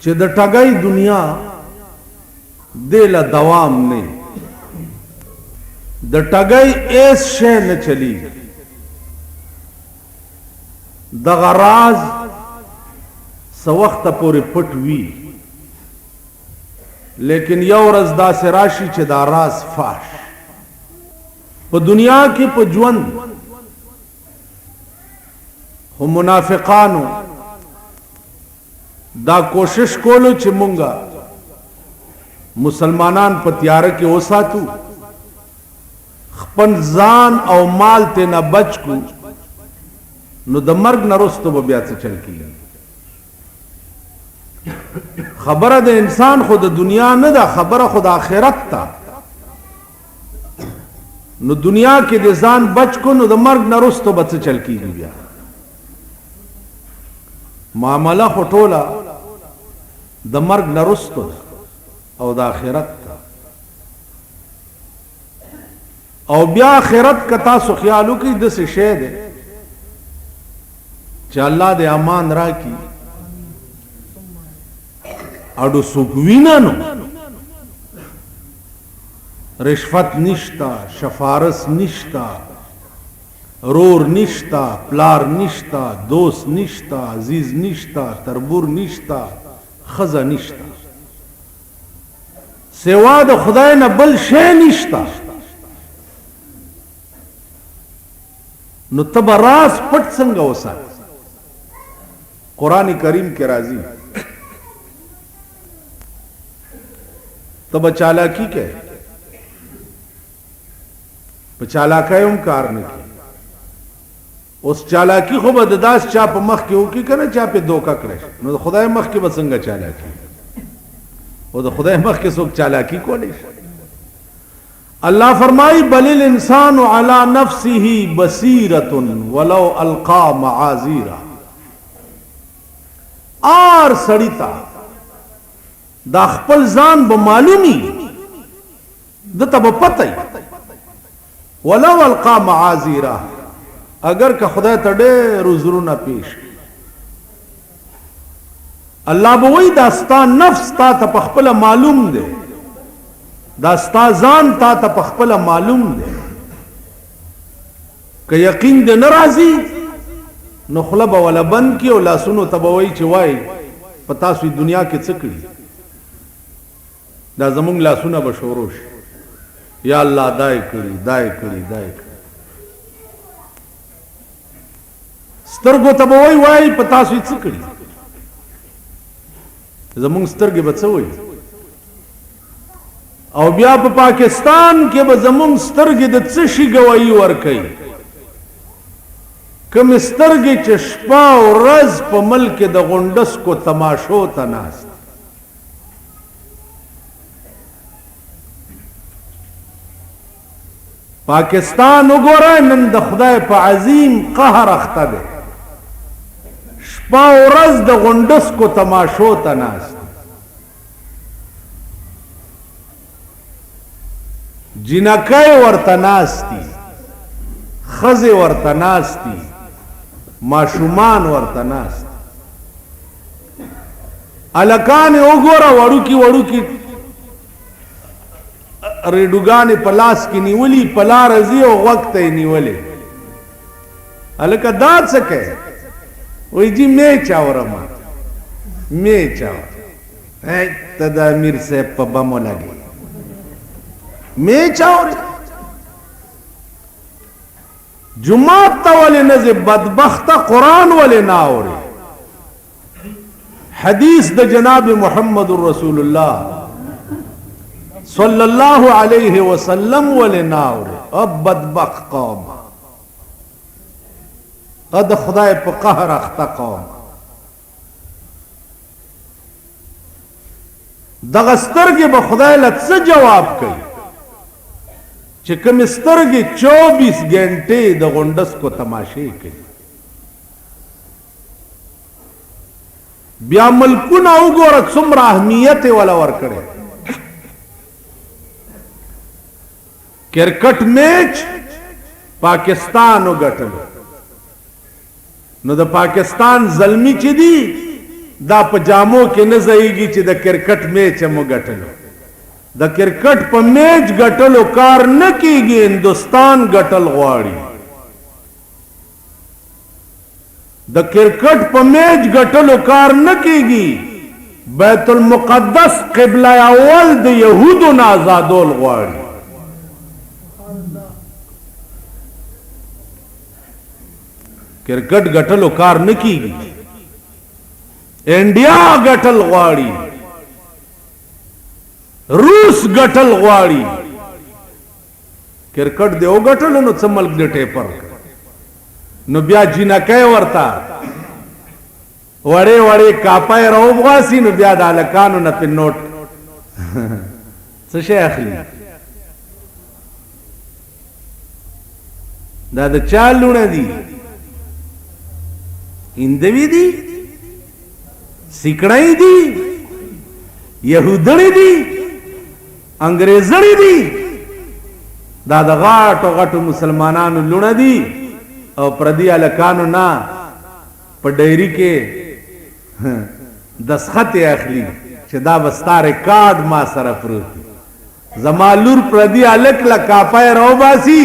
چې د ټګۍ دنیا دله دوام نه د ټګۍ ایس شی نه چلی د غراز سوخت پورې پټ وی لیکن یو ورځ داسې راشي چې دا راز فاش په دنیا کې په ژوند خو منافقانو دا کوشش کولو چې مونږه مسلمانان په تیاره کې وساتو خپل ځان او مال ته نه بچ کو نو د مرګ نه وروسته به بیا څه چل کیږي خبره د انسان خو د دنیا نه ده خبره خو د آخرت ته نو دنیا کې د ځان بچ کو نو د مرګ نه وروسته به څه چل کیږي بیا معامله خو ټوله د مرګ نه وروسته او د آخرت ته او بیا آخرت که تاسو خیال وکړئ داسې شی دی چې الله دې امان راکړي اډو څوک وینه نو رشوت نشتا شفارس نشتا رور نشتا پلار نشتا دوست نشتا عزیز نشتا تربور نشتا خزه نشتا سوا د خدای نه بل شی نشتا نو تب راز پټ څنګه وسات قرآن کریم کې راځي تب چالاکی کې په چالاکی هم کار نه کوي اوس چالاکی خو به د داس چا په مخ کې وکړي که نه چا پې دوکه کړی نو د خدای مخ کې به څنګه چالاکی او د خدای مخ کې څوک چالاکی کولی شي اللہ فرمائی بل الانسان علی نفسه بصیرۃ ولو القا معاذیرا آر سړی تا دا خپل ځان به معلومی دته به پته ولو القا معاذیرا اگر که خدای ته ډېر عذرونه پیش الله به وایي دا ستا نفس تا ته په خپله معلوم دی دا ستا ځان تا ته په خپله معلوم دی که یقین دې نه راځي نو خوله به وله بند کړي او لاسونو ته به وایي چې وایي په تاسو دنیا کې څه کړي دا زمونږ لاسونه به شروع شي یا الله دا یې کړي دا یې کړي دا یې کړي سترګو ته به وایي په تاسو یې څه کړي زمونږ سترګې به څه وایي او بیا په پاکستان کې به زمونږ سترګې د څه شي ګواهي ورکوي کومې سترګې چې شپه او ورځ په ملک د غونډسکو تماشو ته ناست پاکستان وګوره نن د خدای په عظیم قهر اخته دی شپه او ورځ د غونډسکو تماشو ته ناست جنکای ورته ناستی خزه ورته ناستی ماشومان ورته ناست الکان وګوره وړوکی وړوکی ریډوګانې په لاس کې نیولي په لاره ځي او غوږ ته یې نیولې هلکه دا څه کوې وایي جي مې چاورمه مې چاوره ته د امیر صاحب په بمو لګې میں چاوری جماعت تا ولی نزی بدبخت قرآن ولی ناوری حدیث دا جناب محمد رسول اللہ صلی اللہ علیہ وسلم ولی ناوری اب بدبخت قوم قد خدای پا قهر اختا قوم دغسترگی با خدای لتس جواب کئی چې کوم سترګې 24 غنټې د غونډس کو تماشې کوي بیا ملکونه وګوره څومره اهمیت ولا ورکړي کرکټ میچ پاکستان وګټلو نو د پاکستان زلمی چې دي دا په جامو کې نه ځایږي چې د کرکټ میچ مو ګټلو د کرکټ په میچ ګټلو کار نه کیږي هندوستان ګټل غواړي د کرکټ په میچ ګټلو کار نه کیږي بیت المقدس قبله اول د یهودو نه آزادول غواړي کرکټ ګټلو کار نه کیږي انډیا ګټل غواړي روس ګټل غواړي کرکټ دی او ګټل نو څه ملک دی ټیپر نو بیا جنکای ورته وړې وړې کاپای راوبغاسي نو بیا د هلکانو نه پې نوټ څه شی اخلي دا د چا لوڼه دي هندوي دي سیکړی دي یهودړي دي انګریزړي دي دا د غاټو غاټو مسلمانانو لونه دي او پردي الکانو نه په ډایری کې دسخط اخلي چې دا بستا ریکارډ ما سره پروت زما لور پردي الک لا کاپای راو باسي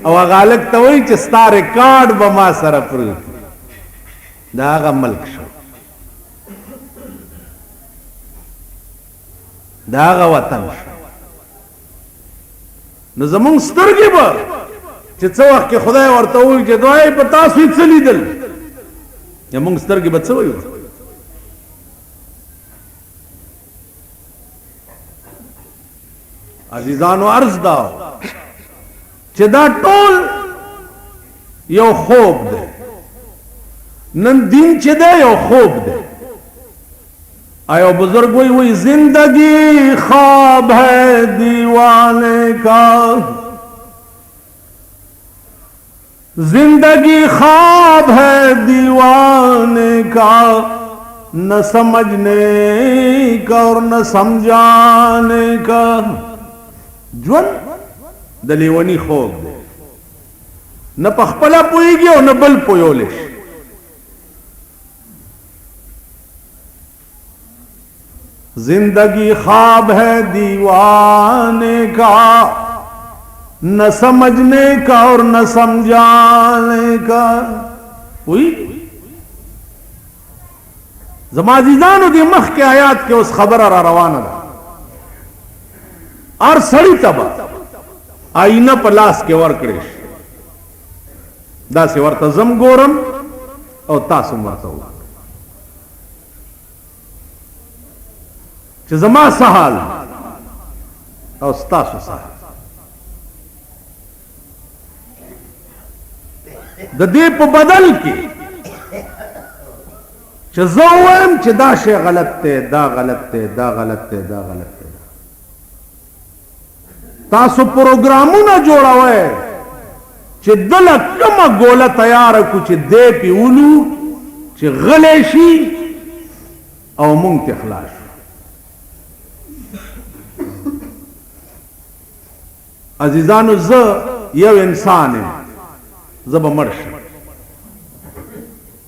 او هغه الک ته وایي چې ستا ریکارډ به ما سره پروت دا هغه ملک شو دا هغه وطن شو نو زمونږ سترګې به چې څه وخت کې خدای ورته ووایي چې دوی په تاسو یې څه لیدل زمونږ سترګې به څه وایي عزیزانو عرض دا چې دا ټول یو خوب دی نن دین چې دی یو خوب دی آیا بزرگ وہی زندگی خواب ہے دیوانے کا زندگی خواب ہے دیوانے کا نہ سمجھنے کا اور نہ سمجھانے کا جون دلیونی خوب دے نہ پخپلا پوئی گی اور نہ بل پویولش زندگی خواب ہے دیوانے کا نہ سمجھنے کا اور نہ سمجھانے کا وہی زما عزیزانو دی مخ کے آیات کے اس خبر را روانه ده ار سړی تبا آئینه پلاس کې ور کړی دا سی ورته زم ګورم او تاسو ورته چې زما سهال او ستاسو سهال د دې په بدل کې چې زه وایم چې دا شی غلط دی دا غلط دی دا غلط دی دا غلط دی تاسو پروګرامونه جوړوئ چې دله کومه ګوله تیاره کړو چې دی پې ولو چې غلی شي او مونږ ته خلاص شو عزیزانو زه یو انسان یم زه به مړ شم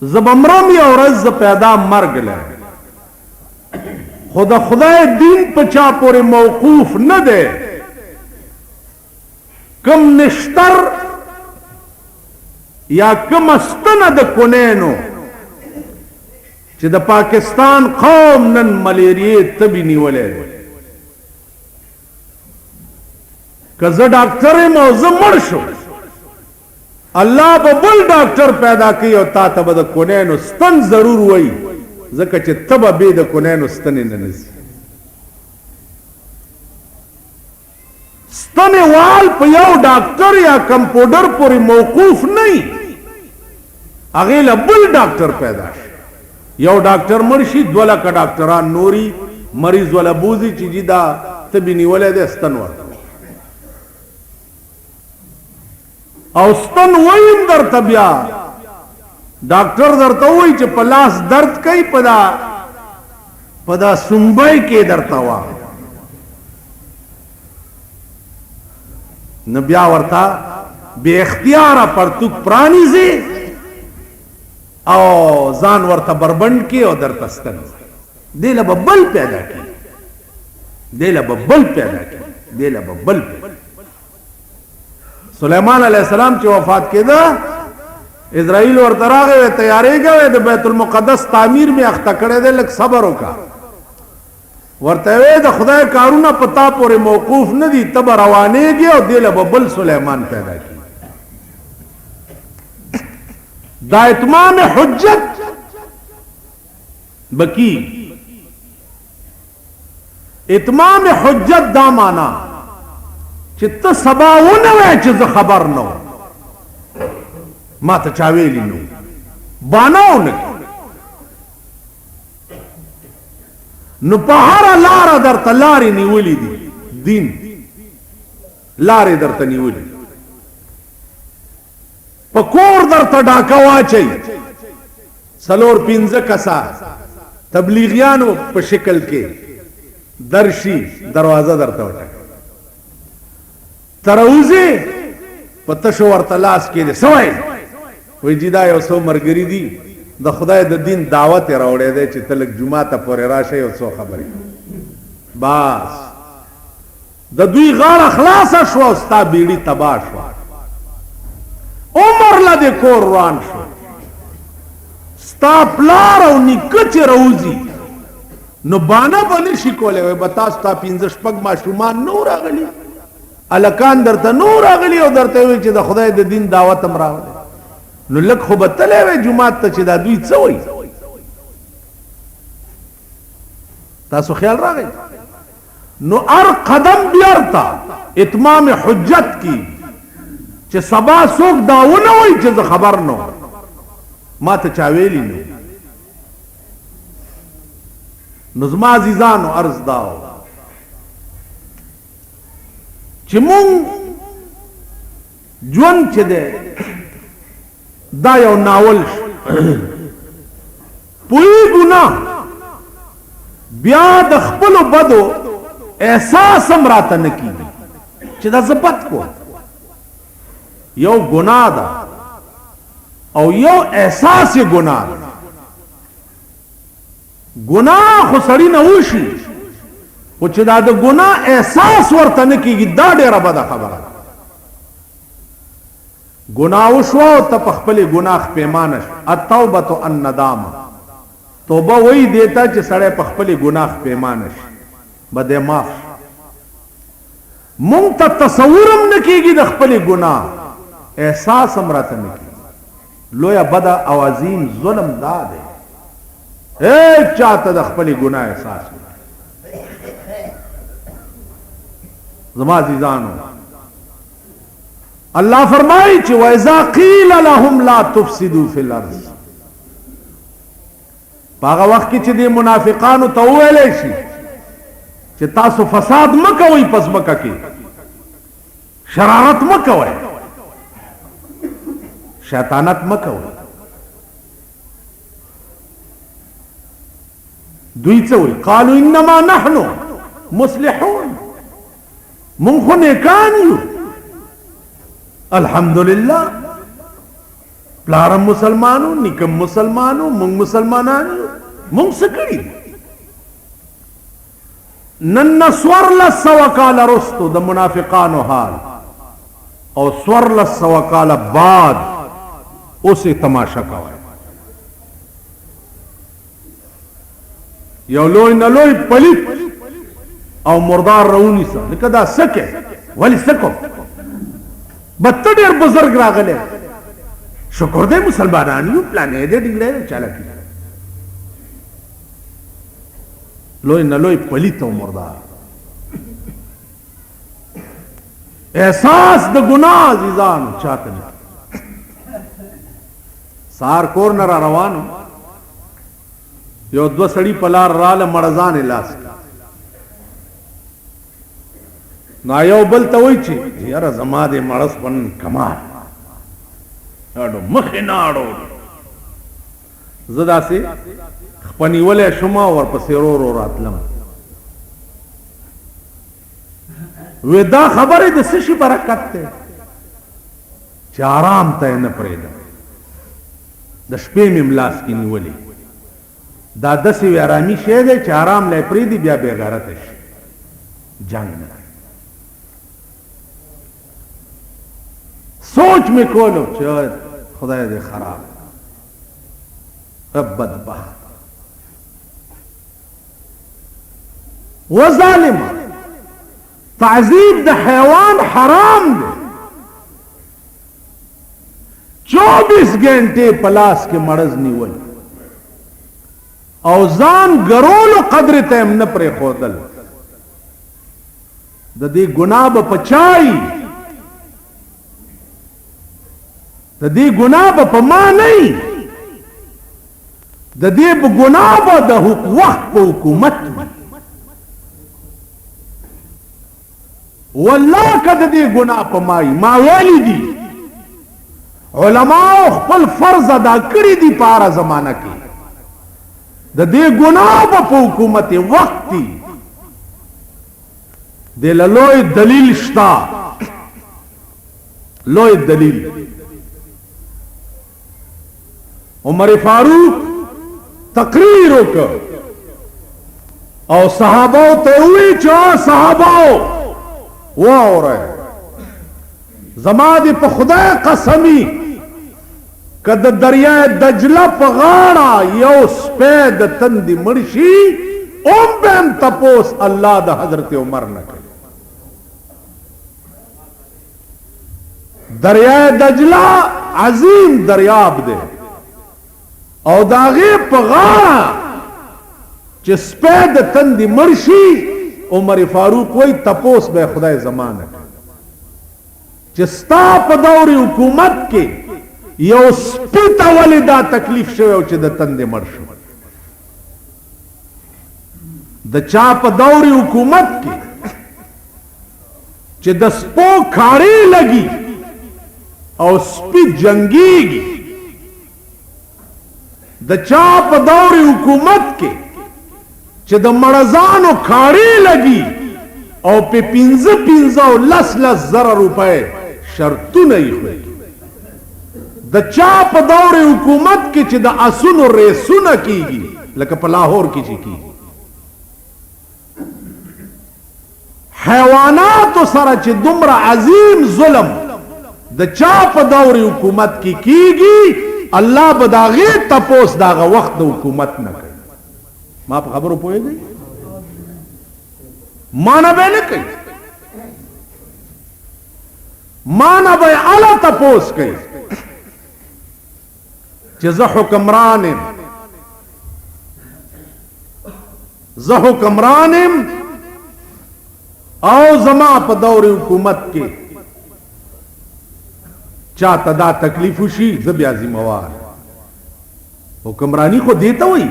زه به مرم یو ورځ زه پیدا مرګ لرم خو د خدای دین په چا پورې موقوف نه دی کم نشتر یا کم ستنه د کونینو چې د پاکستان قوم نن ملیریې تبي نیولی دی که زه ډاکټر یم او زه مړ شم الله به بل ډاکټر پیدا کوي او تا ته به د کونینو ستن ضرور وایي ځکه چې ته به بې د کونینو ستنې نه نځي ستنې وال په یو ډاکټر یا کمپاوډر پورې موقوف نه وي هغې له بل ډاکټر پیدا شي یو ډاکټر مړ شي 2 لکه ډاکټران نوري مریض ولا بوزي چې جی دا تبې نیولی دی ستن ورته او ستن ویم درته بیا ډاکټر درته وایي چې په لاس درد کوي په دا سنبی کې درته وا نو بیا ورته بې اختیاره پرتوک پرانیزي او ځان ورته بربند کی او درته ستن دی له بل پیدا کی دی له بل پیدا کی دی له بل سليمان عليه السلام چې وفات کېده اسرائیل ورته راغی تیارې کوي د بیت المقدس تعمیر می اخته کړی دی لږ صبر وکړه ورته وی د خدای کارونه پتا پورې موقوف نه دي تب روانېږي او دی له بل سليمان پیدا کی دا اتمام حجت بکی اتمام حجت دا مانا چې ته سبا ونه وای چې زه خبر نه ما ته چا ویلي نو باناونه نو په هر لاره درته لارې نیولې دي دین لارې درته نیولې په کور درته ډاکه واچي څلور پنځه کسه تبلیغیانو په شکل کې درشي دروازه درته وټاکي تروزی په تشو ورته لاس کې دی سوی وی چې دا یو څو ملګري دي د خدای د دین دعوت یې راوړی دی چې ته لږ جومات ته پورې راشه یو څو خبرې بس د دوی غاړه خلاصه شوه او ستا بیړي تباه شوه عمر له دې کور روان شو ستا پلار او نیکه چې راوځي نو بانه به نشي کولی وی به تاسو ته پنځه شپږ ماشومان نو راغلي الکان درته نو راغلي او درته وی چې د خدای د دین دعوت هم راغلی نو لږ خو به تلی وی جومات ته چې دا دوی څه وایي تاسو خیال راغی نو هر قدم بیرته اتمام حجت کی چې سبا څوک دا ونه وایي چې زه خبر نه ما ته چا ویلي نو نو زما عزیزانو عرض داو چې مونږ ژوند چې دی دا یو ناول پوهېږو نه بیا د خپلو بدو احساس هم راته نه کېږي چې دا زه بد کوم یو ګناه ده او یو احساس یې ګناه ده ګناه خو سړي نه وشي او چې دا د ګناه احساس ورته نه کېږي دا ډېره بده خبره ده ګناه وشوه او ته په خپلې ګناه پښیمانه شو التوبة الندامه توبه وایي دې ته چې سړی په خپلې ګناه پښیمانه شي به دې معاف شي مونږ ته تصور هم نه کېږي د خپلې ګناه احساس هم راته نه کېږي لویه بده او عظیم ظلم دا دی هیڅ چاته د خپلې ګناه احساس نه زما عزیزانو الله فرمایي چې وَإِذَا قِيلَ لَهُمْ لَا تُفْسِدُوا فِي الْأَرْضِ په هغه وخت کې چې دې منافقانو ته وویلی شي چې تاسو فساد مه کوئ په ځمکه کې شرارت مه کوئ شیطانت مه کوئ دوی څه وایي قالوا انما نحن مصلحون مونږ خو نیکان یو الحمدلله پلارم مسلمانو نیکم مسلمانو مونږ مسلمانان یو مونږ څه کړي نن سورلس سوه کاله رستو د منافقانو حال او سورلس سوه کاله بعد اوس یې تماشا کوئ یو لوی نه لوی پلیت او مردار راونیسه لکه دا سکه ولی سکو بته ډېر بزرګ راغلی شکر دی مسلمانان یو پلانې دی ډینګلی چاله کی لوی نه لوی پلیت او مردار احساس د ګناه عزیزانو چاته نه سار کور نه را روانو یو دو سړي په لار راله مړزان لاس نو یو بل ته وایي چې یاره زما دې مړز پن کمال اډو مخې نه اړو زه داسې خپنیولی شوم ورپسې ورو ورو راتلم وی دا خبرې د څه شي برکت دی چې آرام ته یې نه پرېږدم د شپې مې ملاس کې نیولې دا داسې وي ارامي شی دی چې آرام لی پرېږدي بیا بې غیرته شي جنګ نه سوچ مې کولو چې خدای دې خراب بدبخت و ظالم تعذیب د حیوان حرام دی 24 گھنٹے پلاس کے مرض نیول او ځان ګرولو قدر ته هم نه پرې ښودل د دې ګناه به پچای د دې ګناه به په ما نه د دې ګناه به د وخت په حکومت والله که د دې ګناه په ما ویلي دي علماء خپل فرض ادا کړی دي په هره زمانه کې د دې ګناه په حکومت وخت دی د لوی دلیل شتا لوی دلیل عمر فاروق تقریر وکړ او صحابه ته وی چې صحابه واوره زما دې په خدای قسمی که د دریای دجله په غاړه یو سپی د تندې مړ شي اوم به هم تپوس الله د حضرت عمر نه کوي دریای دجله عظیم دریاب دی او د هغې په غاړه چې سپی د تندې مړ شي عمر فاروق وایي تپوس به خدای زما نه کوي چې ستا په دور حکومت کې یو سپی ته ولې دا تکلیف شوی او چې د تندې مړ شو د چا په دور حکومت کې چې د سپو کاړې لګي او سپی جنگیږي د چا په دور حکومت کې چې د مړزانو کاړې لګي او په 15 او 10 زره روپۍ شرطونه یې خوي د چا په دور حکومت کې چې د اسونو ریسونه کیږي لکه په لاهور کې چې کیږي حیواناتو سره چې دومره عظیم ظلم د چا په دور حکومت کې کیږي الله به د هغې تپوس د هغه وخت د حکومت نه کوي ما په خبرو پوهېږئ مانا به نه کوي مانا به اله تپوس کوي چې زه حکمران یم زه حکمران یم او زما په دور حکومت کې چاته دا تکلیف وشي زه بیا ذمہوار حکمرانی خو دیته وایي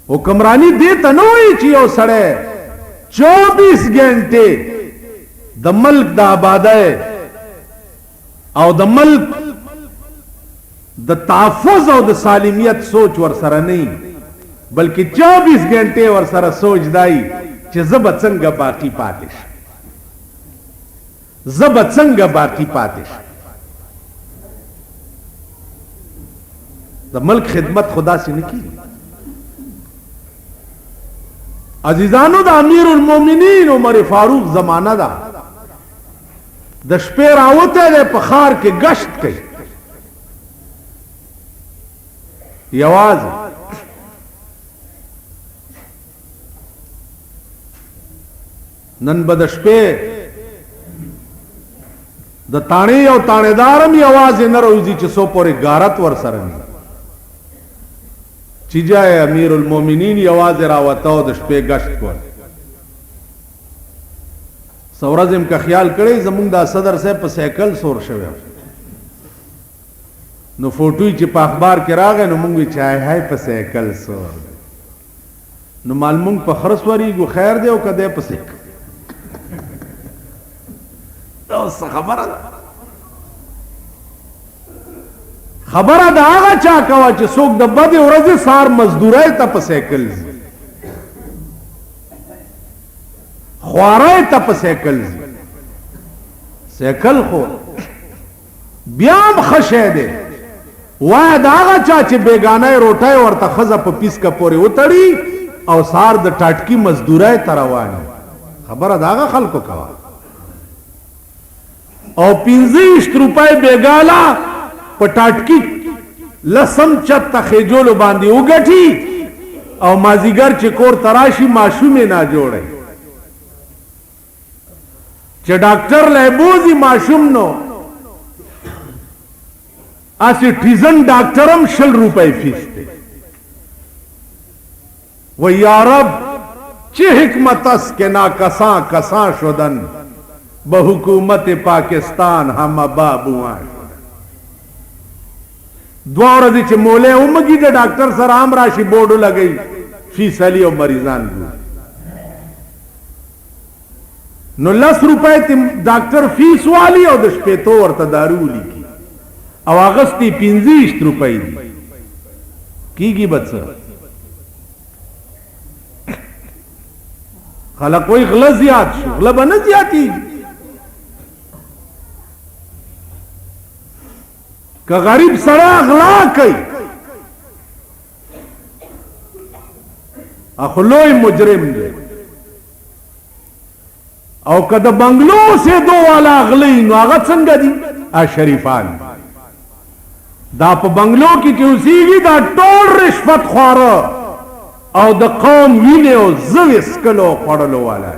حکمرانی دیته نه وایي چې یو سړی 24 گھنٹے د ملک د آبادۍ او د ملک د تحفظ او د سالمیت سوچ ور سره نه بلکې 24 گھنٹے ور سره سوچ دای چې زه به څنګه باقی پاتې شم زه به څنګه باقی پاتې شم د ملک خدمت خدا سے نه کیږي عزیزانو د امیر المؤمنین عمر فاروق زمانہ دا د شپې راوته دی په ښار کې گشت کوي یوازې نن به د شپې د تاڼې او تاڼېدارم یوازې نه روځي چې څو پورې غارت ور سره نه چې جای امیر المؤمنین یوازې راوته او د شپې گشت کول سورز هم که خیال کړی زمونږ دا صدر صاحب په سایکل سور شوی نو فوټوی چې په اخبار کې راغی نو مونږ وی چای هاي په سایکل سور نو مال مونږ په خرس وریږو خیر دی او کده په سایکل دا خبره ده خبره دا هغه چا کوا چې څوک د بدې ورځې سار مزدورۍ ته په سایکل ځي خوارۍ ته په سایکل ځي سایکل خو بیا هم ښه شی دی وای دا هغه چا چې بیګانه روټۍ ورته ښځه په پیسکه پورې وتړي او سهار د ټاټکي مزدورۍ ته روان خبره د هغه خلکو کوه او 25 روپۍ بیګاله په ټاټکي لسم چت ته خېجولو باندې وګټي او مازیګر چې کور تراشي ماشومې نه جوړي چې ډاکټر لایبوزي ماشوم نو اسی ټیزن ډاکټرم 100 روپۍ فیس دی و یا رب چه حکمت است که ناکساں کساں شدن به حکومت پاکستان هم بابوان دوا ورځې چې مولی ومږي د ډاکټر سره هم راشي بورډو لګوي فیس علي او مریضان ګوري نو 10 روپۍ ډاکټر فیس والی او د شپېتو ورته دارو ولیکي او اغسطی 25 روپۍ دي کیږي به څه خلق وایي غله زیات شو غله به نه زیاتېږي که غریب سره غلا کوي اخو لوی مجرم دی او که د بنگلو سیدو والا غلی نو هغه څنګه دي شریفان دا په بنگلو کې چې اوسېږي دا ټول رشوت خواره او د قوم وینې او زوی څکلو خوړلو والا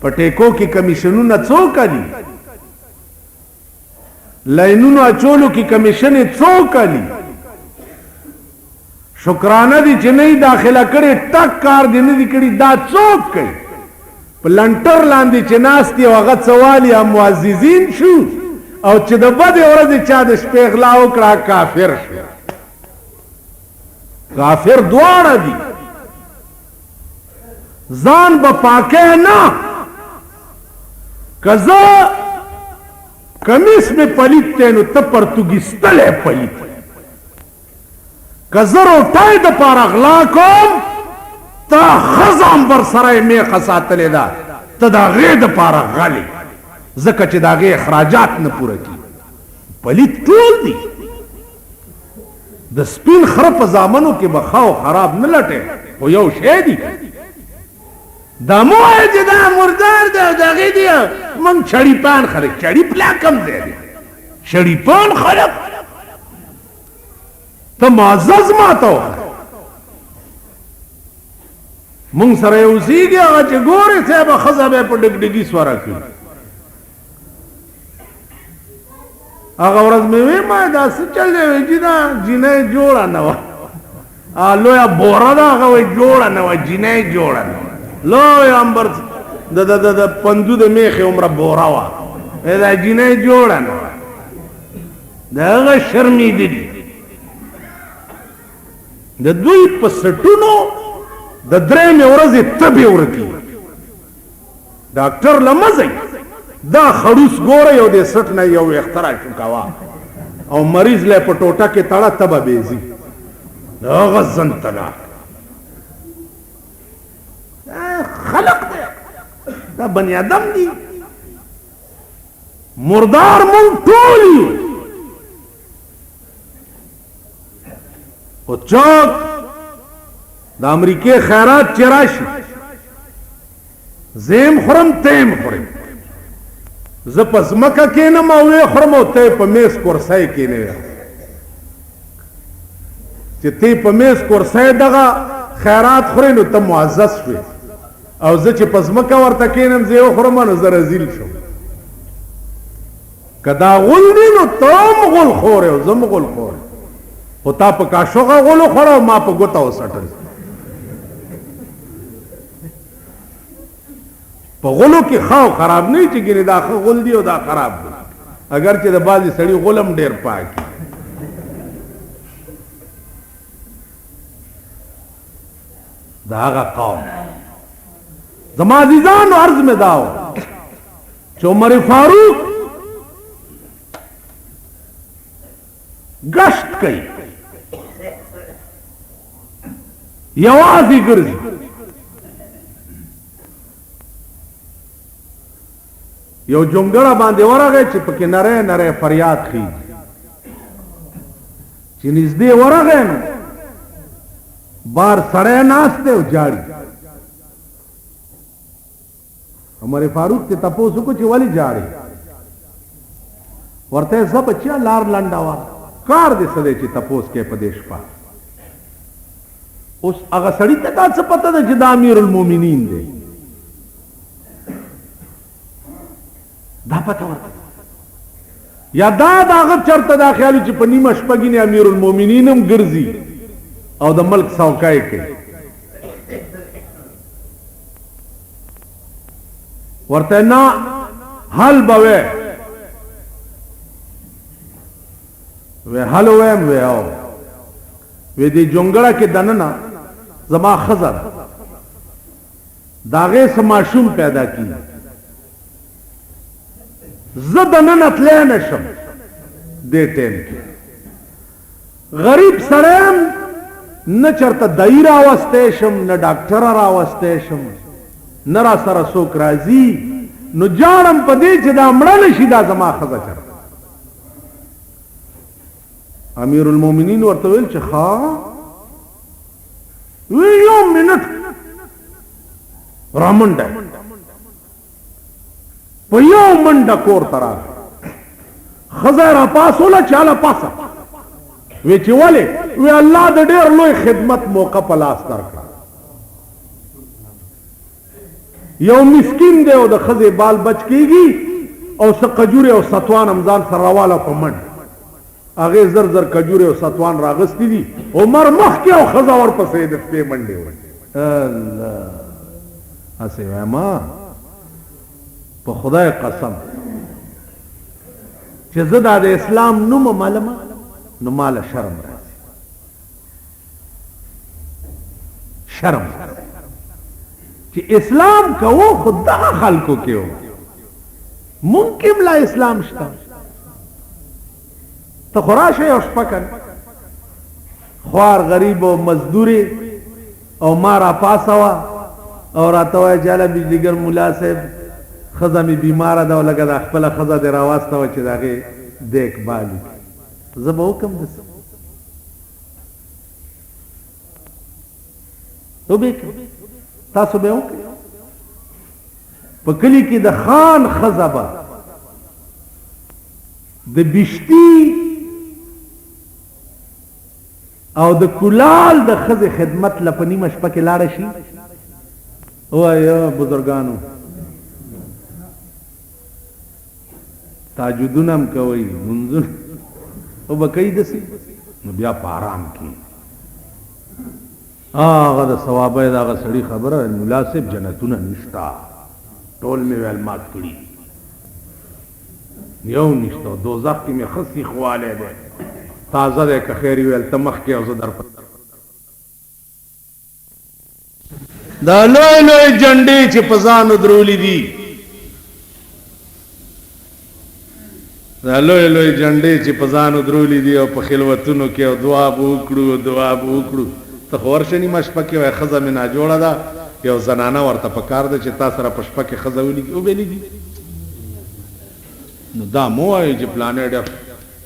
په ټیکو کې کمیشنونه څوک دي لاینونو اچولو کې کمیشنې څوک دي شکرانه دي چې نه داخله کړي ټک کار دي نه دي کړي دا څوک کوي په لنټر لاندې چې ناست دي او هغه څه والي معززین شو او چې د بدې ورځې چا د شپې غلا وکړه کافر شو کافر دواړه دي ځان به پاکه نه که زه کمیس مې پلیت دی نو ته پرتوګیستلی پلیت که زه روټۍ دپاره غلا کوم ته ښځه هم ورسره یې میخه ساتلې ده ته د هغې دپاره غلې ځکه چې د هغې اخراجات نه پوره کېږي پلیت ټول دي د سپین خره په زامنو کې به ښه او خراب نه لټې خو یو شی دي دا مو وایه چې دا مردار دی او د هغې دي موږ چړیپان خلک چړیپ لا کم ځای دی چړیپان خلک ته معزز ماته وخوره موږ سره یې اوسېږي هغه چې ګورې صاحبه ښځه به یې په ډګډګي سوره کړي هغه ورځ مې وی ما دا څه چل دی وایي چې دا جینۍ جوړه نه وه لویه بوره ده هغه وایي جوړه نه وه جینۍ جوړه نه وه لوی امبر د پندو د میخې عمره بوره وه دا جینۍ جوړه نه وه د هغه شرمېدلي د دوی په سټونو د درېیمې ورځې تبې ورکي ډاکټر له مه ځئ دا خړوس ګوره یو دې سټ نه یو اختراع چوکاوه او مریض لی په ټوټه کې تړه تبه بیزي د هغه زن طلاق خلق دی دا بني ادم دي مردار مونږ ټول یو او چوک د امریکې خیرات چې راشي زیم خورم تیم خورم زه په ځمکه کښېنم او ویې خورم او ته یې په میز کورسۍ کښېنوې چې ته په میز کورسۍ دغه خیرات خورې نو ته معزز شوې او زه چې په ځمکه ورته کښېنم زه یې وخورم نو زه رذیل شم که دا غول دي نو ته هم غول خور یې او زه هم غول خور خو تا په کاشوغه غول وخوړه او ما په ګوته وسټل په غولو کې ښه او خراب نه چې ګینې دا ښه غول دي او دا خراب دي اگر چې د بعضې سړي غول هم ډېر پاک د هغه قوم زما عزیزانو عرض مې دا و چې عمر فاروق گشت کوي یوازې ګرځي یو جونګړه باندې ورغی چې پکې نری نری فریاد خیږي چې نږدې ورغی نو بار سړی ناست دی او جاړي عمر فاروق ته تپوس وکړو چې ولې جاړي ورته زه بچیا لار لنډه وه کار دې څه دی چې تپوس کې په دې شپه اوس هغه سړي ته دا څه پته ده چې دا امیر المؤمنین دی دا پته ورته یا دا هغه چرته دا خیال چې په نیمه شپه کې امیر المؤمنین هم ګرځي او د ملک څوکۍ کوي ورته نه حل به وی وی حل ویم وی او وی دی جونګړه کې دننه زما ښځه ده د هغې څه ماشوم پیدا کېږي زه دننه تلی نه شم دې ټیم کې غریب سړی یم نه چېرته دایي راوستی شم نه ډاکټره راوستی شم نه را سره څوک راځي نو جاړم په دې چې دا مړه نه شي دا زما ښځه چېرته امیر المؤمنین ورته ویل چې ښه وی یو منټ رامنډه په یو منډه کور ته راغی ښځه یې راپاسوله چې هله پاسه وی چې ولې وی الله د ډېر لوی خدمت موقع په لاس درکړه یو مسکین دی او د ښځې بال بچ کېږي او څه کجورې او ستوان هم ځان سره راواله په منډ هغې زر زر کجورې او ستوان راغستې دي عمر مخکې او ښځه ورپسې د شپې منډې وړي الله هسې وایم په خدای قسم چې زه دا د اسلام نوم معلومه نو ماله شرم راځي شرم چې اسلام کوو خو دغه خلکو کې و ممکن لا اسلام شته ته خو راشه یو شپه کنه خوار غریب او مزدوري او ما راپاسوه او راته وایه چې هله بجلیګر ملا صاحب ښځه مې بیماره ده او لکه دا خپله ښځه دې راواستوه چې د هغې دیکبال وکړي زه به وکړم داسې وبې کړم تاسو به وکړئ په کلي کې د خان ښځه به د بشتي او د کولال د ښځې خدمت له په نیمه شپه کې لاړه شي ووایه بزرګانو تاجدونه هم کوئ منځونه او به کوي داسې نو بیا په آرام کې هغه د ثوابه د هغه سړي خبره ملا صاحب جنتونه نشته ټول مې ویل مات کړي یو نشته دوزخ کې مې ښه سیخ والی دی تازه دی که خیر ویل ته مخکې او زه درپسې دا لوی لوی جنډې چې په ځانو درولي دي دا لوی لوی جنډې چې په ځانو درولي دي او په خلوتونو کې او دعا به وکړو دعا به وکړو ته خو ورشه نیمه شپه کې وایي ښځه مې ناجوړه ده یو زنانه ورته پکار ده چې تا سره په شپه کې ښځه وبېلېږي نو دا مو وایي چې پلانې ډېر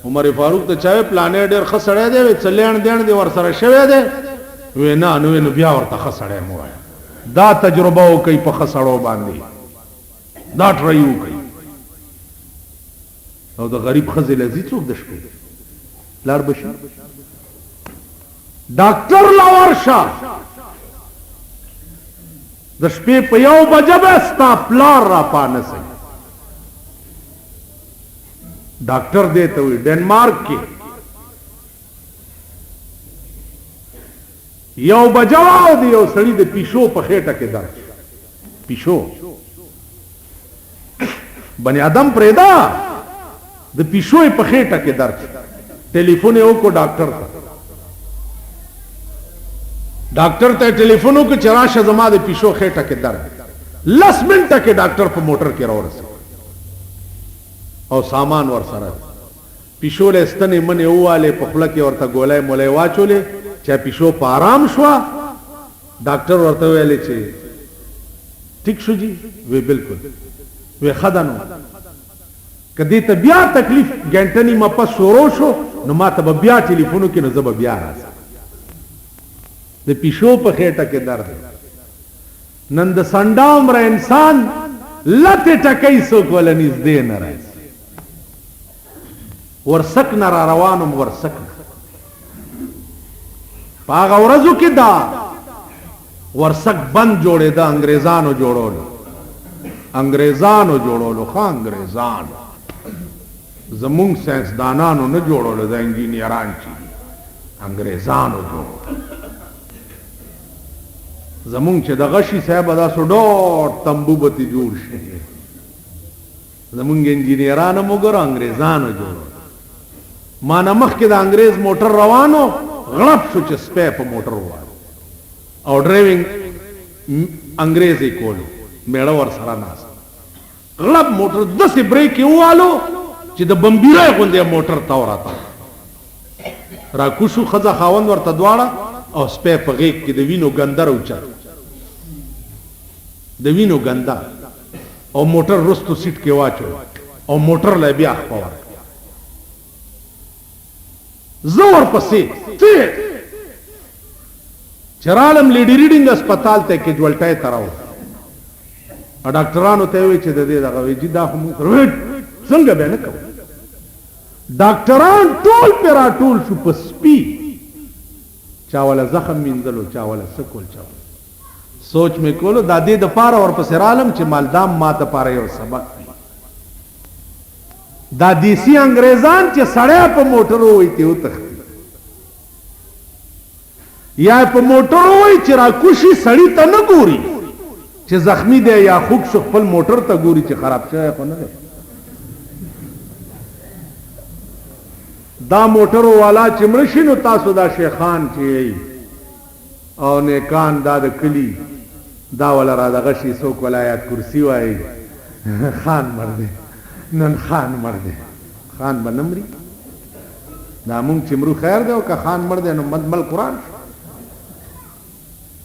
عمر فاروق ته چا وی پلانې ډېر ښه سړی دی وی څه لیڼ دیڼ دې ورسره شوی دی وی نه نو بیا ورته ښه سړی مو وایه دا تجربه وکئ په ښه سړو باندې دا ټرای وکئ او د غریب ښځې له ځي څوک د شپې لاړ به شي ډاکټر لا ورشه د شپې په یو بجه به ستا پلار راپانسئ ډاکټر دی ته وي ډنمارک کې یو بجه او د یو سړي د پیشو په خېټه کې درد پیشو بني آدم پرېږده د پیشو په خېټه کې درد ټلیفون یې وکړو ډاکټر ته ډاکټر ته ټلیفون وکړو چې راشه زما د پیشو خېټه کې درد 10 منټه کې ډاکټر په موټر کې راورسېد او سامان ورسره پیشو له ستنې منې ووالې په خوله کې ورته ګولۍ مولۍ واچولې چې پیشو په آرام شوه ډاکټر ورته ویلې چې ټیک شو جی وی بالکل وی ښه ده نو کدی ته بیا تکلیف ګنټنی مپس شروع شو نو ما ته بیا ټلیفونو کې نو زه بیا راځم د پیشو په خېټه کې درد نن د سنډا عمر انسان لته ټکای څوک ولا نږدې نه راځي ورسک نه را روانم ورسک په هغه ورځو کې دا ورسک بند جوړېده انګریزانو جوړولو ښه انګریزانو زمونږ ساینسدانانو نه جوړولو د انجینیران چې انګریزانو جوړولو زمونږ چې د غشي صاحب داسې ډور تمبو به ترې جوړ شي زمونږ انجینیران هم وګوره انګریزانو جوړولو ما نه مخکې د انګریز موټر روانو غړپ شو چې سپی په موټر ووالو او ډرایوینګ انګریز یې کولو میړه ورسره ناست غړپ موټر داسې بریک یې ووالو چې د بمبیرای غوندې موټر تاو راته راکوشو ښځه خاوند ورته دواړه او سپی په غیږ کې د وینو ګنده راوچت د وینو ګنده او موټر رستو سیټ کې واچو او موټر له بیا خپور زه ورپسې چرالم لیډي ریډینګ هسپتال ته کیجوالټۍ ته راوړم ډاکټرانو ته وی چې د دې دغه وی چې دا خو څنګه به نه کوو ډاکټران ټول په راټول شو په سپي چا ولا زخم مینځلو چا ولا سکول چا سوچ مې کولو د دې د پاره ورپسې رالم چې مالدام ما ته پاره یو سبق دا دیسی انګریزان چې سړی په موټرو وای ته وتښتي یا په موټرو وای چې راکوشي سړی ته نه ګوري چې زخمی دی یا خوږ شو خپل موټر ته ګوري چې خراب شوی خو نه دی دا موټرو والا چې مړ شي نو تاسو دا شیخان چې او نیکان دا د کلی دا ولا را دغه شي څوک ولایت کرسی وایي خان مړ دی نن خان مړ دی خان به نه مري دا مونږ چې مرو خیر دی او که خان مړ دی نو مل قرآن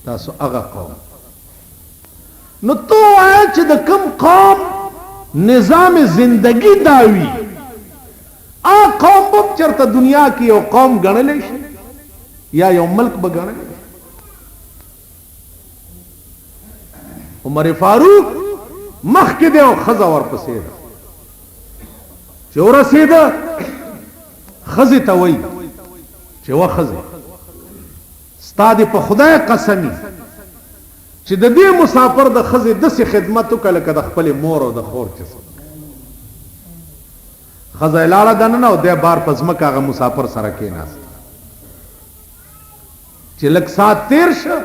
تاسو هغه قوم نو تو وایه چې د کوم قوم نظام زندگی داوي قوم به چرته دنیا کې یو قوم ګڼلی شي یا یو ملک به ګڼلی شي عمر فاروق مخکې دی او ښځه ورپسې ده چې ورسېده ښځې ته وایي چې وا ښځې ستا دې په خدای قسمي چې د دې مسافر د ښځې داسې خدمت وکړه لکه د خپلې مور او د خور چې ښځه یې لاړه دننه او دی بار په ځمکه هغه مسافر سره کېناست چې لږ ساعت تېر شه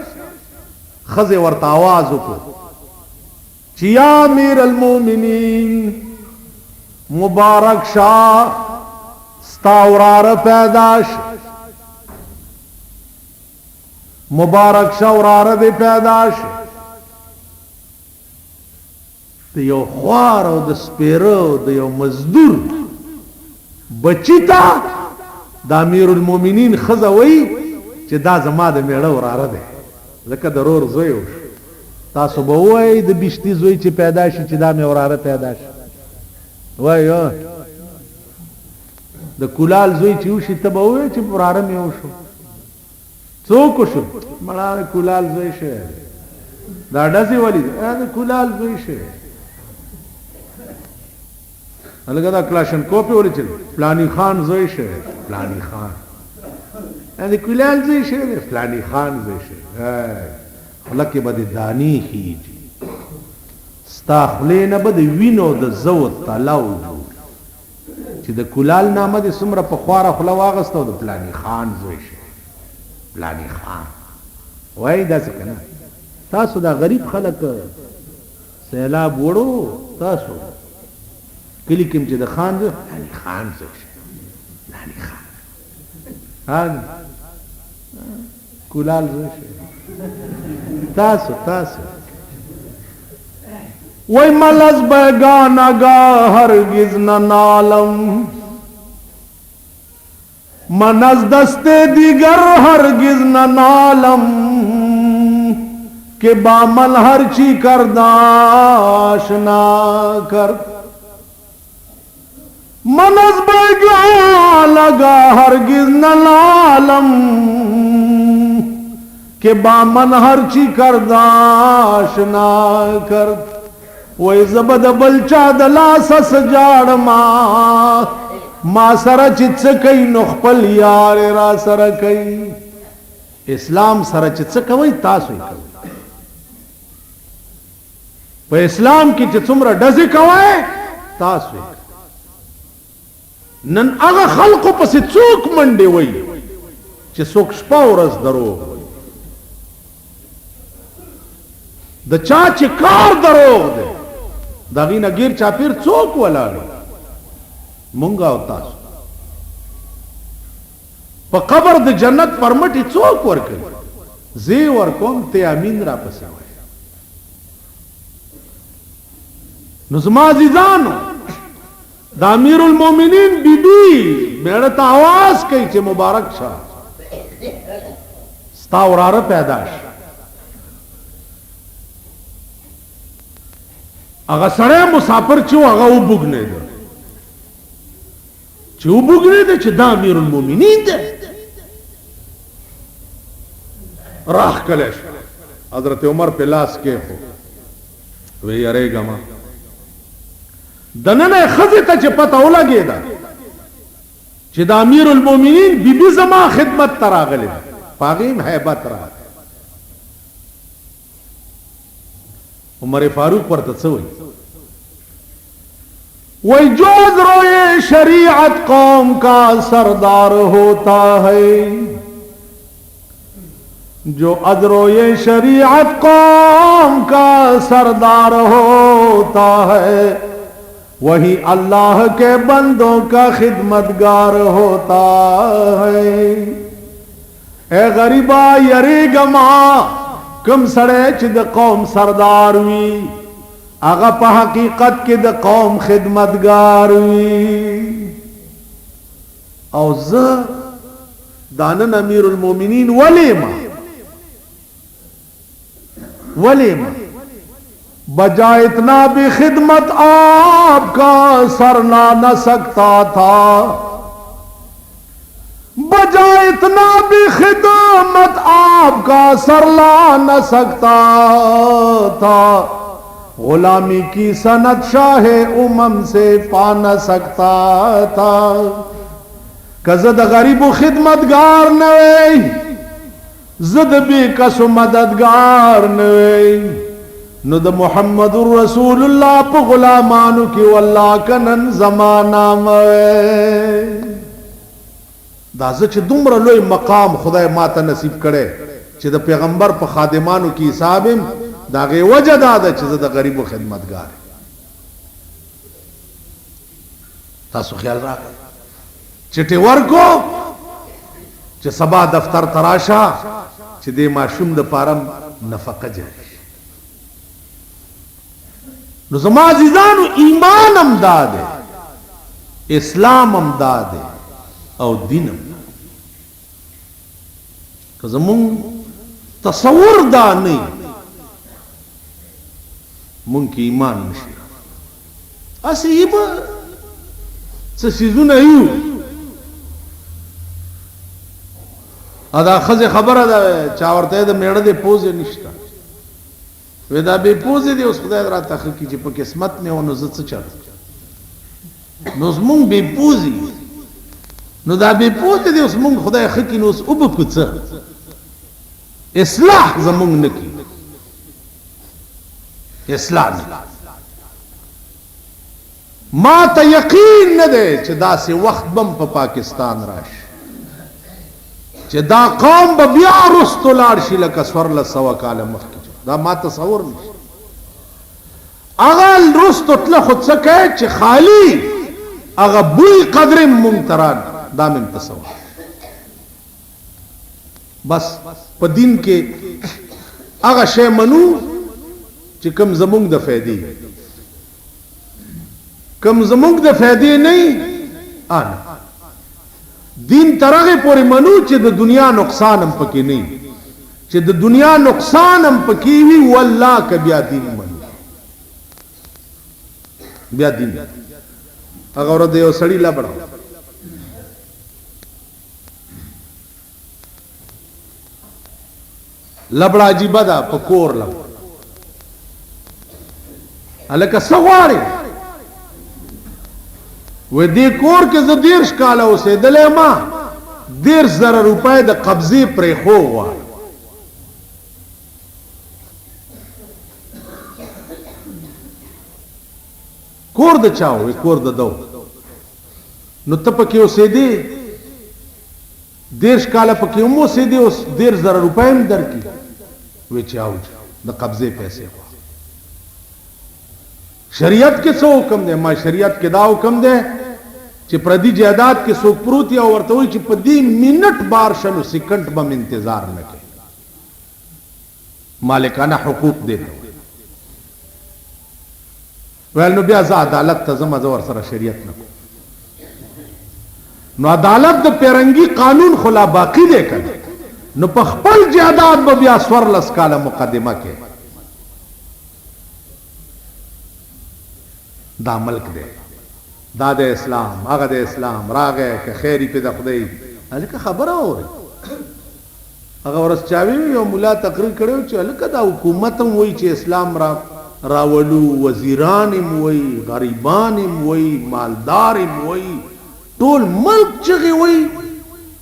ښځې ورته آواز وکړو چې یا امیر المؤمنین مبارک شاه ستا وراره پیدا شه مبارک شاه وراره دې پیدا شه د یو خوار او د سپیره او د یو مزدور بچی ته د امیر المؤمنین ښځه وایي چې دا زما د میړه وراره دی ځکه د رور زوی و تاسو به ووایئ د بیشتي زوی چې پیدا شي چې دا مې وراره پیدا شي وایي د کولال زوی چې وشي ته به ووایې چې وراره مې وشو څوک وشو مړه کولال زوی شوی دا ډزې ولې د کولال زوی شوی هلکه دا کلاشنکوف یې ولې چل فلانی خان زوی شوی فلانی خان د کولال زوی شوی دی فلانی خان زوی شوی خوله کې به د دانې خیږي ستا خولې نه به د وینو د زو تلاو جوړ چې د کولال نامه دې څومره په خواره خوله واغسته او د فلانی خان زوی شوی فلانی خان وایي داسې که نه تاسو دا غریب خلک سیلاب وړو تاسو کلی کې چې د خان زوی فلانی خان زوی شوی فلانی خان کولال زوی شوی تاسو وای ملز بیگانگا هرگز ننالم من از دست دیگر هرگز ننالم که با من هرچی کرداشنا کرد मनस बगा लगा हरगिज न लालम के बामन हरची करदाश ना कर वही जबद बलचा दला सस जाड़ मा सर चित्स कई नुखपल यार रा सर कई इस्लाम सर चित्स कवई तास हुई पे इस्लाम की चित्सुमरा डजे कवाए तास हुई नन अगा खल्को पसी चूक मंडे वही चे सोक शपा उरस दरो द चाचे कार दरो दे दागी ना गिर चापीर चौक वाला मुंगा होता प कबर द जन्नत परमटी चौक वर्क जे वर्कोम ते अमीन रा पसा नुज़माज़िज़ानो द अमीरुल मोमिनीन बीबी मेड़त आवाज कही चे मुबारक शाह स्तावरार पैदाश अगर सड़े मुसाफिर चो अगा उबुगने दे चो उबुगने दे चे दा अमीरुल मोमिनीन दे राह कलेश हजरत उमर पे लास के हो वे अरे गमा दनने खजिता चे पता हो लगे दा चे दा अमीरुल मोमिनीन बीबी जमा खिदमत तरागले पागीम हैबत रहा उमर फारूक पर तत्सवई वही जो अज़रोए शरीयत कौम का सरदार होता है जो अज़रोए शरीयत कौम का सरदार होता है वही अल्लाह के बंदों का खिदमतगार होता है। ए गरीबा यरी गमा कम सड़े चिद कौम सरदार वी आगा पा हकीकत के द कौम खिदमतगार वी और दानन अमीरुल मोमिनीन वलेमा बजा इतना भी खिदमत आपका सर ला न सकता था बजा इतना भी खिदमत आपका सर ला न सकता था गुलामी की सनत शाहे उमम से पा न सकता था कजद गरीब खिदमतगार नवे जद भी कसु मददगार नवे नुद मुहम्मदुर रसूलुल्लाह प गुलामानु की वल्लाह कनन जमाना में दाज़ च दुमर लोई मकाम खुदाए माता नसीब करे च द पैगंबर प खादिमानु की हिसाबेम दागे वजह दादा च द गरीब खिदमतगार तासु ख्याल रहा चिटे वर्को च सबा दफ्तर तराशा च दे माशूम द पारम नफका जाए नुज़माज़िज़ानु ईमान अमदाद है इस्लाम अमदाद है और दीनम कज़मुंग तसव्वुर दा नहीं मुंग की ईमान नशी असीब सीजू नहीं अदा खजे खबर अदा चावरते द मेड़ दे पोजे निश्ता वेदा बे पोजे दे उस खुदा रात की जे प किस्मत में वन जत चल नोजमुंग बे पोजी नो दा बे पोजे दे उस मुंग खुदा खकी नो उस उब कुछ इस्लाह जमुंग नकी इस्लाम मा त यकीन न दे च दा से वक्त बम प पाकिस्तान राश च दा कौम ब बिया रुस्तो लाड़शी लक स्वरल सवा काल मख दा मा तसव्वुर नहीं अगल रुस्तो तल खुद सके च खाली अगा बुई कदर मुमतरान दा में तसव्वुर बस प दिन के अगा शे मनु च कम जमुंग द फैदी कम जमुंग द फैदी नहीं आना दिन तरगे पूरे मनु च द दुनिया नुकसान हम पकी नहीं च द दुनिया नुकसान हम पकी हुई वल्लाह का ब्या दिन मनु ब्या दिन هغه ورځ د یو سړي لبړه لبړه عجیبه ده په کور لبړه هلکه څه غواړې وې دې کور کې زه 30 کاله اوسېدلی ما 10,000 روپۍ د قبضې پرېښو غواړم کور د چا وې کور د دو نو ته پکې اوسېدې 10 کاله پکې هم اوسېدې اوس 10,000 روپۍ هم درکړي وې چې او د قبضې پیسې شریعت کې څه حکم دی ما شریعت کې دا حکم دی چې پردي جائیداد کې څوک پروت یا ورته وایي چې په دې منټ بار شلو سکند به انتظار نه کوي مالکانه حقوق دی ویل نو بیا زه عدالت ته ځم زه ورسره شریعت نه کوم نو عدالت د پیرنګي قانون خو لا باقي دی که نو په خپل جائیداد به بیا 14 کاله مقدمه کې دا ملک دی دا د اسلام هغه د اسلام راغی که خیری په د خدای هلکه خبره اوري هغه ورځ چا ویلي یو ملا تقریر کړی چې هلکه دا حکومت هم وایي چې اسلام راولو وزیران هم وایي غریبان هم وایي مالدار هم وایي ټول ملک چغې وایي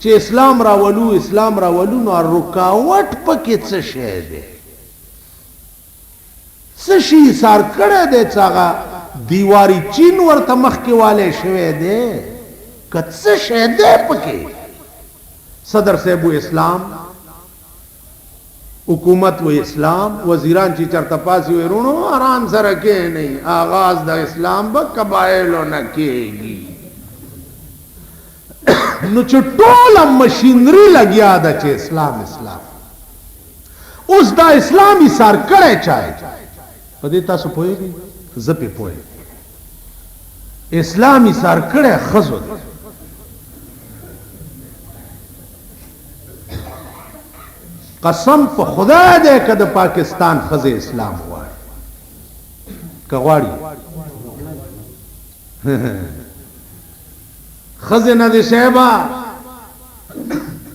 چې اسلام راولو اسلام راولو نو رکاوټ پکې څه شی دی څه شي ایثار کړی دی چې هغه دیواری چین ورته مخکې والی شوی دی که څه شی دی پکې صدر صاحب و اسلام حکومت و اسلام وزیران چې چرته پاسې وي رونو آرام سره کښېنئ آغاز د اسلام به قبایلو نه کېږي نو چې ټوله مشینري لګیا ده چې اسلام اوس دا اسلام ایثار کړی چای په دې تاسو پوهېږئ زه پې پوهېږم اسلام ایثار کړی ښځو ده قسم په خدای دی که د پاکستان ښځې اسلام غواړي که غواړي ښځې نه دې صاحبه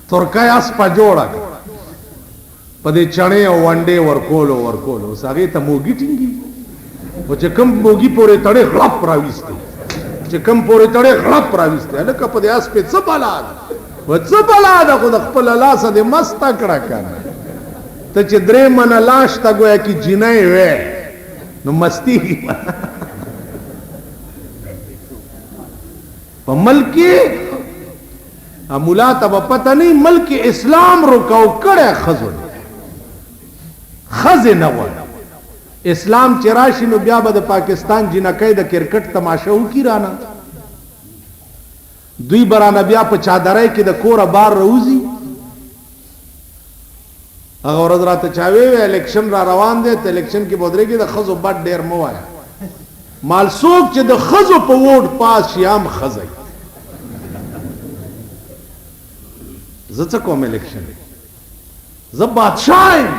ترکۍ اسپه جوړه کړه په دې چڼې او ونډې ورکولو اوس هغې ته موږي ټینګي او چې کوم موږي پورې تړې غړپ راویستی هلکه په دې اسپې څه بلا ده څه بلا ده خو د خپله لاسه دې مسته کړه که نه ته چې 3 منه لاش ته ګویا کې جینۍ وې نو مستېږي په ملک کې ملا ته به پته نه ملک اسلام رکاو کړی ښځو ښځې نه غواړي اسلام چې راشي نو بیا به د پاکستان جنکۍ د کرکټ تماشه وکړي رانه دوی به رانه بیا په چادرۍ کې د کوره بار راوځي هغه ورځ راته چا وی الیکشن را روان دی ته الیکشن کې به ودرېږي د ښځو بد ډېر مه وایه مال څوک چې د ښځو په ووټ پاس شي هم ښځی زه څه کوم الیکشن زه بادشاه یم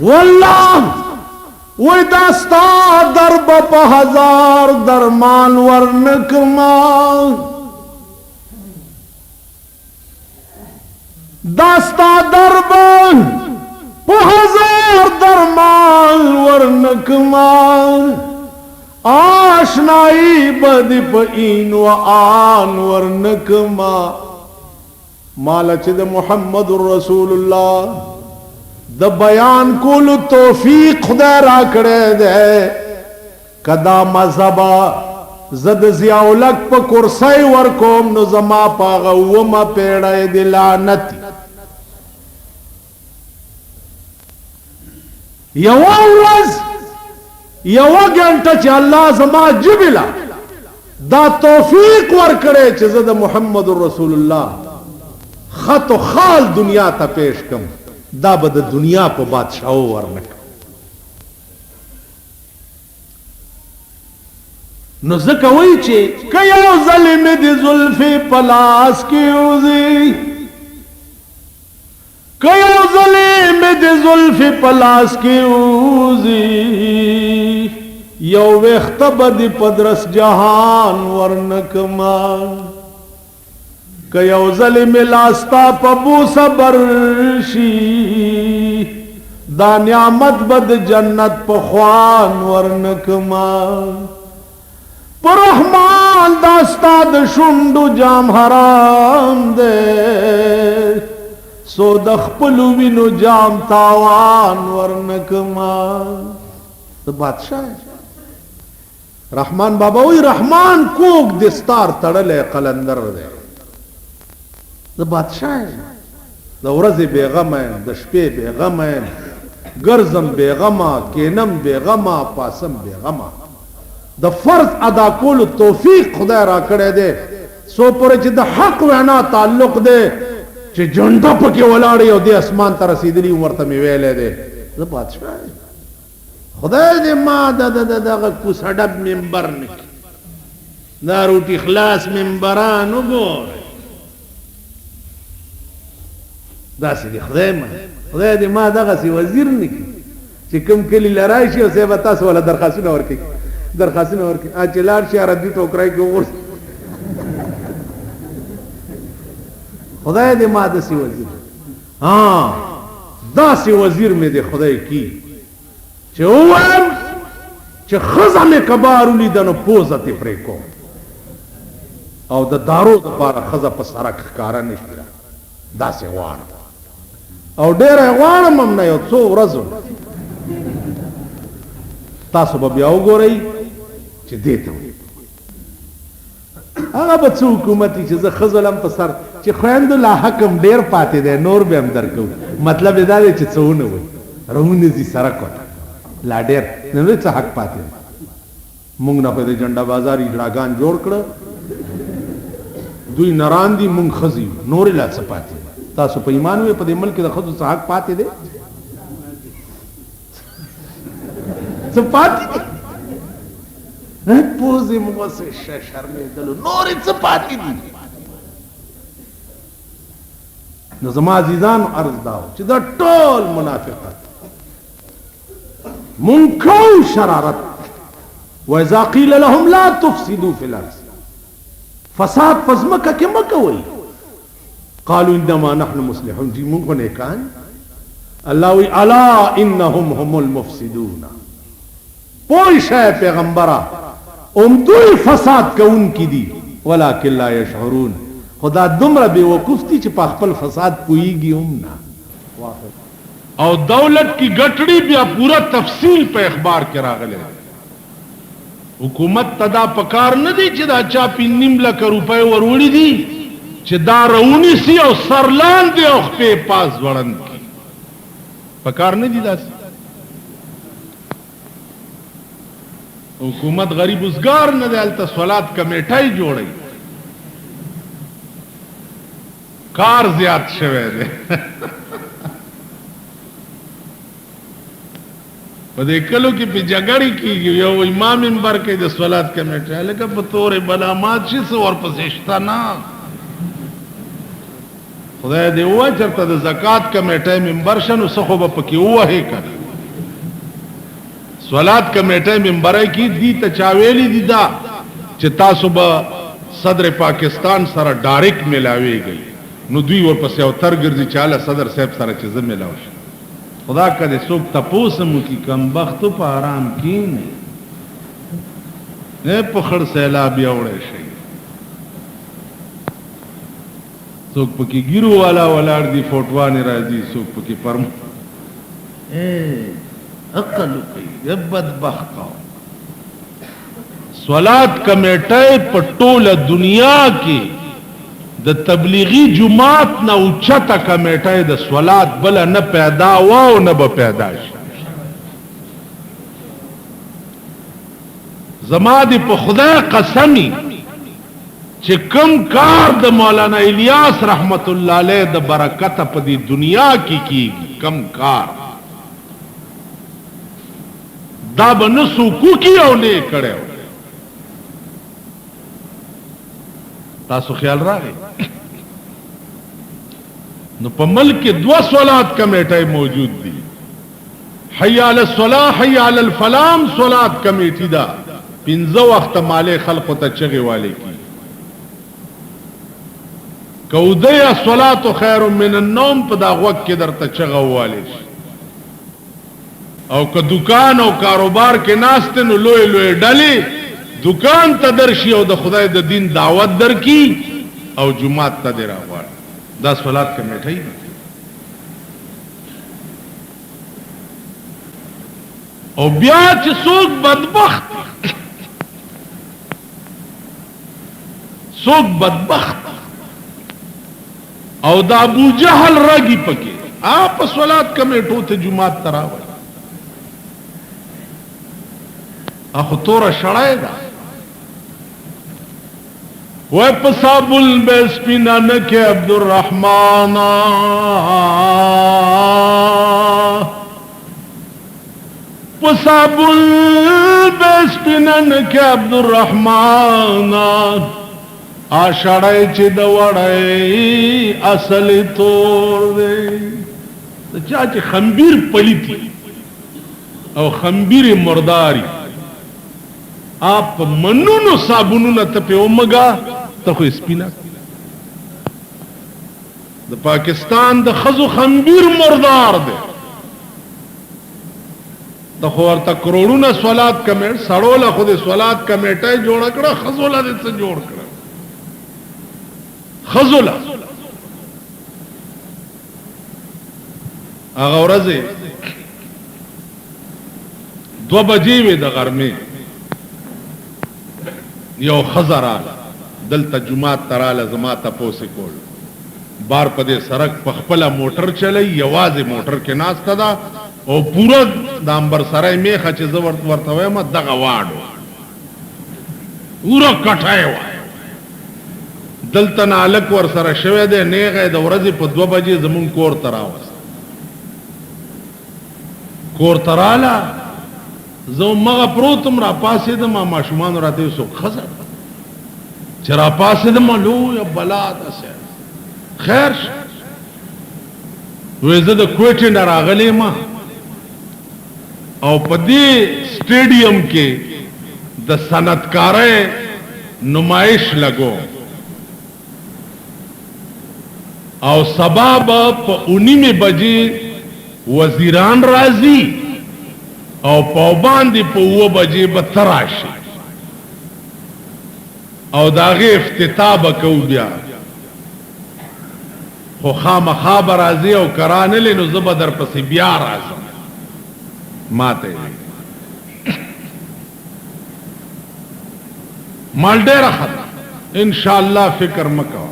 والله وی دا ستا در به په 1000 درمان ورنکما دا ستا در به په 1000 درمان ورنکما آشنائی بدی په این و آن ورنکما مالا چې د محمد رسول الله د بیان کولو توفیق خدای را کړی دی کدا مذهبا زد ضیاءالحق په کرسی ورکوم نو زما په هغه 9مه پیړۍ د لعنت یوه ورځ یوه ګنټه چې الله زما ژبې له دا توفیق ورکړی چې زه د محمد رسول الله خط و خال دنیا ته پیش کم دا به د دنیا په بادشاهو ورنک نو ځکه وایي چې که یو ځلې مې د زلفې په لاس کې وځي کیو ظلم د زلف پلاس کی اوزی یو وخت بد پدرس جهان ورنکما کیو ظلم لاستا پبو صبر شی دا نعمت بد جنت پخوان ورنکما پر رحمان داستا د شوندو جام حرام دے سو د خپلو وینو جام تاوان ورنکما د بادشاہ رحمان بابا وی رحمان کوک دستار تړلې قلندر دی د بادشاہ د ورځې بیغمه د شپې بیغمه ګرځم بیغمه کینم بیغمه پاسم بیغمه د فرض ادا کولو توفیق خدای را کړی دی سو پورې چې د حق وینا تعلق دی چې جنډه پکې ولاړ یو دی اسمان ته رسیدلی ورته مې ویلې دی د بادشاہ خدای دې ما دغه کوسډب منبر نه دا روټي خلاص منبران وګوره داسې دی خدای دې ما دغه سي وزیر نه چې کوم کلی لرای شي او سیبه تاسو ولا درخواستونه ورکړي چې لار شي عربي ټوکرای کې وګور خدای دې ما داسې وزیر داسې وزیر مې دې خدای کی چې ووایم چې ښځه مې کبار ولیده نو پوزه تې پرې کوم او د دارو دپاره ښځه په سړک ښکاره نه شي داسې غواړم او ډېره یې غواړم هم نه یو څو ورځو تاسو به بیا وګورئ چې دې ته هغه به څه حکومت چې زه ښځه لم په سر چې خویندو لا حکم ډېر پاتې دی نور به هم درکوو مطلب یې دا دی چې څه ونه وایي راونځي سړک ورته لا ډېر نه څه حق پاتې دی موږ نه خو د جنډه بازار اجړاګان جوړ کړه دوی نران دي موږ ښځې نورې لا څه پاتې تاسو په ایمان وې په دې ملک کې د ښځو څه حق پاتې دی څه پاتې دی پوزې موږ وسې شرمېدلو نورې څه پاتې دي نو زما عزیزانو عرض دا و چې دا ټول منافقت مونږ کوو شرارت وإذا قيل لهم لا تفسدوا في الأرض فساد په ځمکه کې مه کوئ قالوا إنما نحن مصلحون جی مونږ خو نیکان الله وی الا انهم هم المفسدون پوه شئ پیغمبره دوی فساد کوونکي دي ولکن لا یشعرون خدا دومره بے وقوف دي چې په خپل فساد پوهیږي هم نه او دولت کی گٹڑی بیا پورا تفصیل په اخبار کې راغلی حکومت تدا پکار نه دی چې دا چا په 9 لک روپۍ وروړي دي چې دا رونی سي او سرلان دی او خپې پاس وړن کی پکار نه دی داسې حکومت غریب وزګار نه دی هلته صلات کمیټۍ جوړوي کار زیات شوی دی په دې کلو کې په جګړې کېږي یو امام منبر کې د صلات کمیټه لکه په تورې بلا مات شي څه ورپسې شته نه خدای دې ووایي چېرته د زکات کمیټه منبر شه نو څه خو به پکې ووهې که صلات کمیټه منبری کې دي ته چا ویلي دي دا چې تاسو به صدر پاکستان سره ډایرکټ میلاویږئ نو دوی ورپسې اوتر ګرځي چې هله صدر صاحب سره چې زه میلاو شم خدا کده څوک تپوس مو کی کم بختو په آرام کینې نه په خړ سیلاب یوړې شي څوک پکې ګیرو والا ولاړ دي فوټوانې راځي څوک پکې پرم عقل کوي بدبخت صلات کمیټه په ټوله دنیا کې د تبلیغی جماعت نه اوچته کمیټه د صلات بل نه پیدا و او نه به پیدا شي زما دې په خدای قسمی چې کم کار د مولانا الیاس رحمت الله علیه د برکت په دې دنیا کې کیږي کم کار دا به نه سوکو کی او نه کړو تاسو خیال راغی نو په ملک کې 2 صلات کمیټه موجود دي حي على الصلاه حي على الفلام صلات کمیټه دا 15 وخت مالې خلق ته چغي والي کی کودیا صلات خير من النوم په دا وخت کې درته چغه والي او که دکان او کاروبار کې ناشته نو لوی لوی ډلې دکان ته درشي او د خدای د دین دعوت درکې او جمعات ته دراوړ دا صلات کمیټه ای او بیا چې څوک بدبخت او دا ابو جهل راګي پکې آپ صلات کمیټو ته جمعات تراوړ اخو تور شړای دا وای پسابل بیس پینا نکه عبدالرحمن پسابل بیس پینا نکه عبدالرحمن آشړای چې د وړای اصل تور دی چا چې خمبیر پلیتی او خمبیر مرداری آپ منونو صابونو ته په اومګه ته خو سپینا د پاکستان د خزو خمبیر مردار دی د خو ورته کروڑونه صلات کمیټ سړوله خو د صلات کمیټه جوړ کړه خزوله دې څه جوړ کړه خزوله هغه ورځې 2 بجې وې د غرمې یو خزرا دلته جمعات تراله زما تاسو کول بار په دې سړک په خپل موټر چلی یوازې موټر کې ناشته دا او پورا د انبر سره میخه چې زور ورته وایم دغه واډو پورا کټای وای دلته نالک ور سره شوه دې نیغه د ورځې په 2 بجې زمون کور تراوست کور تراله زو مغه پروتم را پاسې د ما ماشومان راته سو خزر چې را پاسې د ملو یا بلا دسه خیر وې زه د کوټې نه راغلی ما او په دې سټیډیم کې د صنعتکارۍ نمائش لګو او سبا په 19 بجې وزیران راځي او پاوباندې په 2 بجې به تراشي او داغه افتتاح وکاو بیا خو خامخا راځي او کرانه لینو زبر در پسې بیا راځم ماته مال ډېر خطر ان شاء الله فکر مکو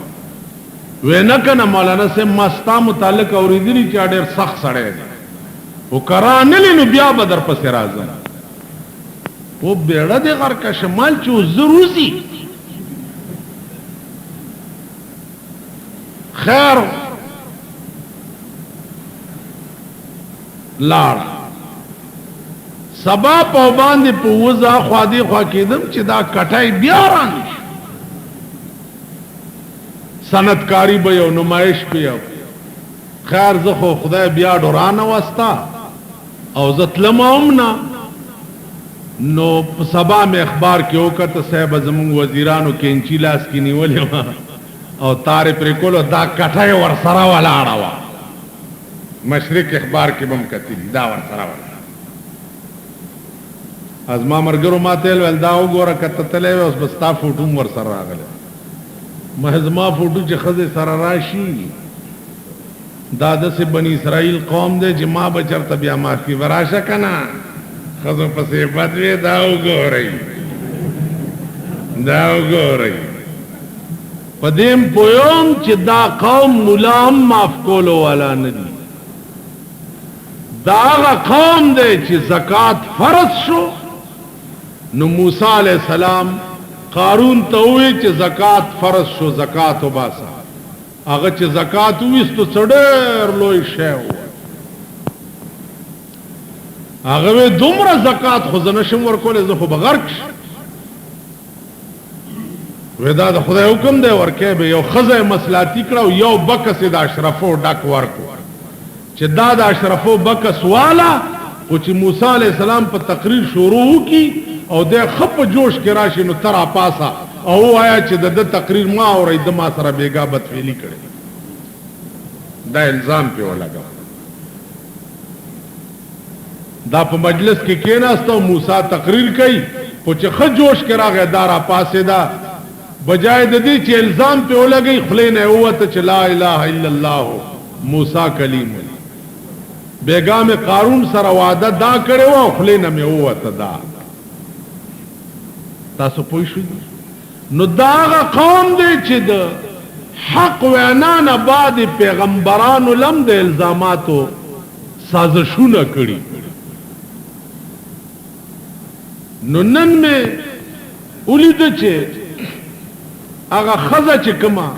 وینا کنه مولانا سے مستا متعلق اوریدلی چې ډېر سخت سړی دی او کرانه لینو بیا بدر پسې راځم او بیړه دې غر کا شمال چې زروزی خیر لار سبا په باندې په وزا خوا دی خوا کېدم چې دا کټای بیا رانی صنعتکاری به یو نمائش به یو خیر زه خو خدای بیا ډورانه واستا او زتلم امنا نو سبا میں اخبار کې وکړه صاحب زمون وزیرانو کې انچی لاس کې نیولې او تار پر کولو دا کټای ور سره ولاړه وا مشرق اخبار کې بم کتلی دا ور سره ولاړه ازما مرګرو ماته ول دا وګوره کته تلې اوس بستا فوټو ور سره راغله مهزما فوټو چې خزه سره راشي دادا سے بنی اسرائیل قوم دے جما بچرتا بیا معافی وراشا کنا خزو پسی بدوی داو گو رئی پدیم پویوم چی دا قوم ملام معاف کولو والا ندی دا آغا قوم دے چی زکاة فرض شو نو موسیٰ علیہ السلام قارون تاوی چی زکاة فرض شو زکاة و باسا هغه چې زکات وستو څډر لوی شی و هغه دومره زکات خو زنه شم ورکول زه خو بغرق ودا د خدای حکم دی ورکه به یو خزه مسلاتی کړو یو بکس د اشرفو ډک ورکو چې دا د اشرفو بکس والا او چې موسی علی السلام په تقریر شروع کی او د خپ جوش کې راشي نو ترا پاسا او آیا چې د تقریر ما اورې د ما سره بیګا بدفعلی کړي دا الزام په ولګا دا په مجلس کې کېناستو موسی تقریر کوي او چې خ جوش کې راغی دارا پاسه دا بجای د دې چې الزام په ولګي خلینه اوته چې لا اله الا الله موسی کلیم بیګا میں قارون سره وعده دا کړو او خلینه مې اوته دا تاسو پوه شئ نو دا قوم دی چې د حق وینا نه بعد پیغمبرانو لم د الزاماتو سازشونه کړي نو نن مې ولید چې هغه خزه چې کما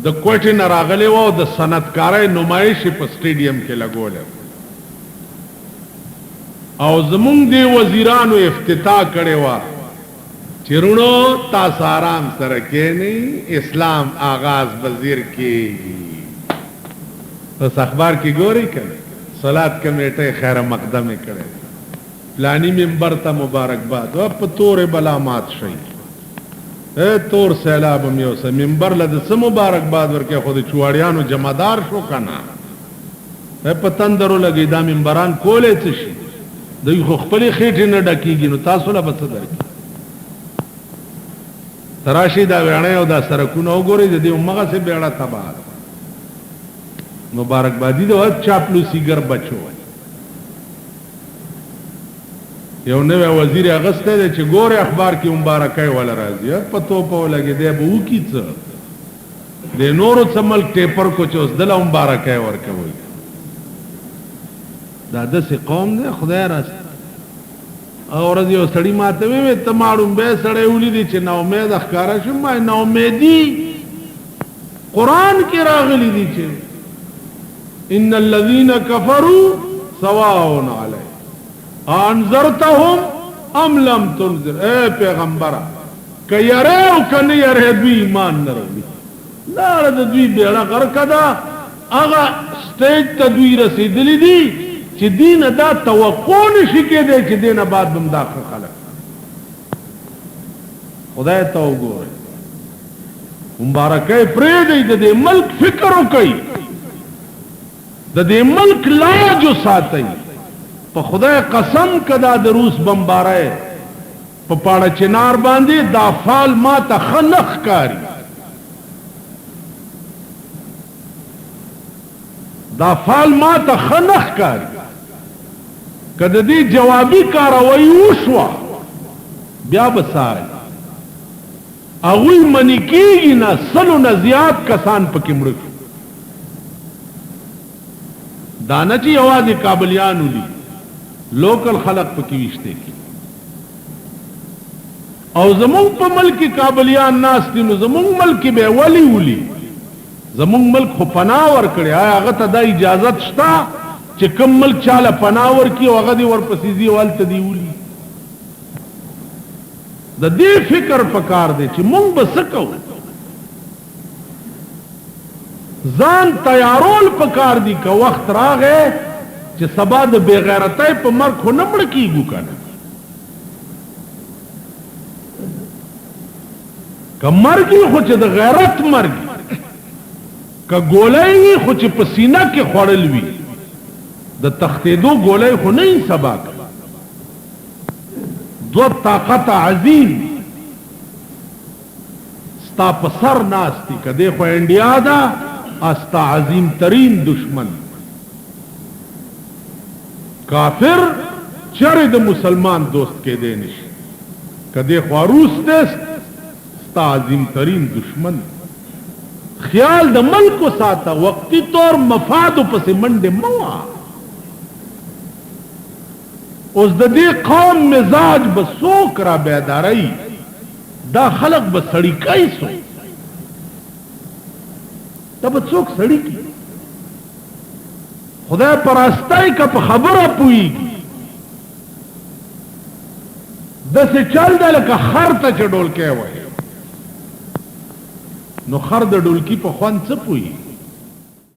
د کوټې نه راغلی و د صنعتکارۍ نمایش په سټیډیم کې لګول او زمونږ دی وزیرانو افتتاح کړی و چرونو تاسو آرام سره کېنی اسلام آغاز وزیر کی پس اخبار کی ګوري کړي صلات کمیټه خیر مقدمه کړي پلانی منبر ته مبارکباد او په تور بلامات شي تور سیلاب میو سه منبر له څه مبارکباد ورکه خو د چواړیانو جمعدار شو کنه په تندرو لګی دا منبران کولې څه شي دوی خو خپل خېټه نه ډکیږي نو تاسو له بس درکې تراشی دا ویانه او دا سرکونه وګورئ د دې امغه سه بیړه تباہ مبارکبادی د وخت چاپلوسی ګر بچو یو نوې وزیر اغسته دی چې ګوره اخبار کې مبارکای ولا راځي پتو په لګي دی به وکی څه د نورو څمل ټیپر کو چې اوس د مبارکای ورکوي دا د سي قوم دی خدای راست اور دې سړی ماته وي ته ماړم به سړی ولې چې نو امید اخکارا شم ما نو امیدي قران کې راغلي دي چې ان الذين كفروا سواء عليهم انذرتهم ام لم تنذر اے پیغمبر که یره او کنه یره دوی ایمان نه لري لار د دوی بیړه غر کدا هغه سټیج ته دوی رسیدلی دي چې دین دا توقع نشي کېدای چې دینه بعد بم داخل خلک خدای ته وګوره مبارکه پرې دی د ملک فکر وکي د دې ملک لاج ساتي په خدای قسم کدا د روس بمبارای په پاړه چنار باندې دا فال ما ته خنخ کاری دا فال ما ته خنخ کاری کده دې جوابي کاروي وشوا بیا بسای اغوی منی کیږي نه سلو نه زیات کسان پکې مړ دانه چې یوازې کابلیان ولي لوکل خلق پکې وشته کی او زمون په ملک کابلیان ناس دي نو زمون ملک به ولي زمون ملک خو پناه ور کړی هغه ته د اجازه شته چې کوم ملک چاله پناه ور کی هغه دی ورپسې دی والته دی ولي د دې فکر پکار دی چې مونږ به سکو ځان تیارول پکار دی که وخت راغې چې سبا د بے غیرتۍ په مرګ خو نه مړ کیږو کنه که مرګي خو چې د غیرت مرګ که ګولۍ وي خو چې په سینه کې خوړل وي د تختېدو ګولۍ خو نه یې سبا دو طاقت عظیم ستا په سر ناستی که دی خو انډیا ده استا عظیم ترین دشمن کافر چرې د مسلمان دوست کې دی نشي کدی خواروس دی ستا عظیم ترین دشمن خیال د ملک ساته وقتی طور مفاد پس منډه موا اوس د دې قوم مزاج بسوک را بیداری دا خلق بسړی کایسو دا بسوک سړی کی خدای پرستای کا په خبره پويږي د څه چل د لکه خر ته چډول کې وای نو خر د ډولکی په خوان څه پوي